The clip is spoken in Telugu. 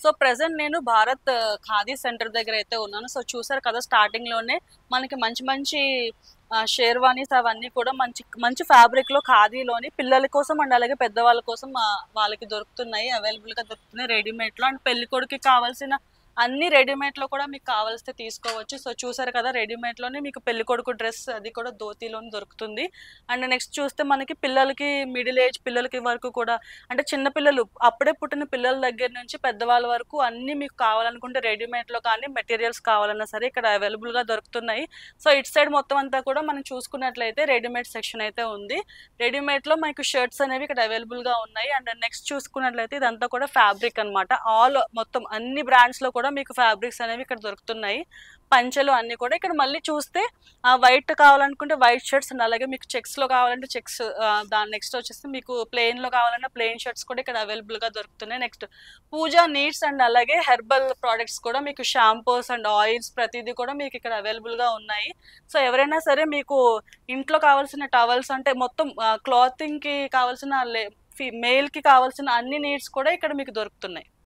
సో ప్రెజెంట్ నేను భారత్ ఖాదీ సెంటర్ దగ్గర అయితే ఉన్నాను. సో చూసారు కదా స్టార్టింగ్ లోనే మనకి మంచి మంచి షేర్వానీస్ అవన్నీ కూడా మంచి మంచి ఫ్యాబ్రిక్ లో ఖాదీలోని పిల్లల కోసం అండ్ అలాగే పెద్దవాళ్ళ కోసం వాళ్ళకి దొరుకుతున్నాయి, అవైలబుల్ గా దొరుకుతున్నాయి రెడీమేడ్ లో. అండ్ పెళ్లి కొడుకు కావాల్సిన అన్ని రెడీమేడ్ లో కూడా మీకు కావాల్స్తే తీసుకోవచ్చు. సో చూసారు కదా రెడీమేడ్ లోనే మీకు పెళ్లి కొడుకు డ్రెస్ అది కూడా ధోతీలోనే దొరుకుతుంది. అండ్ నెక్స్ట్ చూస్తే మనకి పిల్లలకి మిడిల్ ఏజ్ పిల్లలకి వరకు కూడా, అంటే చిన్న పిల్లలు అప్పుడే పుట్టిన పిల్లల దగ్గర నుంచి పెద్దవాళ్ళ వరకు అన్ని మీకు కావాలనుకుంటే రెడీమేడ్ లో కానీ మెటీరియల్స్ కావాలన్నా సరే ఇక్కడ అవైలబుల్ గా దొరుకుతున్నాయి. సో ఇటు సైడ్ మొత్తం అంతా కూడా మనం చూసుకున్నట్లయితే రెడీమేడ్ సెక్షన్ అయితే ఉంది. రెడీమేడ్ లో మనకు షర్ట్స్ అనేవి ఇక్కడ అవైలబుల్ గా ఉన్నాయి. అండ్ నెక్స్ట్ చూసుకున్నట్లయితే ఇదంతా కూడా ఫ్యాబ్రిక్ అన్నమాట. ఆల్ మొత్తం అన్ని బ్రాండ్స్ లో కూడా మీకు ఫ్యాబ్రిక్స్ అనేవి ఇక్కడ దొరుకుతున్నాయి. పంచెలు అన్ని కూడా ఇక్కడ మళ్ళీ చూస్తే వైట్ కావాలనుకుంటే వైట్ షర్ట్స్ అండ్ అలాగే మీకు చెక్స్ లో కావాలంటే చెక్స్, దాని నెక్స్ట్ వచ్చేసి మీకు ప్లెయిన్ లో కావాలన్నా ప్లెయిన్ షర్ట్స్ కూడా ఇక్కడ అవైలబుల్ గా దొరుకుతున్నాయి. నెక్స్ట్ పూజా నీడ్స్ అండ్ అలాగే హెర్బల్ ప్రోడక్ట్స్ కూడా మీకు షాంపూస్ అండ్ ఆయిల్స్ ప్రతిదీ కూడా మీకు ఇక్కడ అవైలబుల్ గా ఉన్నాయి. సో ఎవరైనా సరే మీకు ఇంట్లో కావాల్సిన టవల్స్ అంటే మొత్తం క్లాతింగ్ కి కావాల్సిన మేల్ కి కావాల్సిన అన్ని నీడ్స్ కూడా ఇక్కడ మీకు దొరుకుతున్నాయి.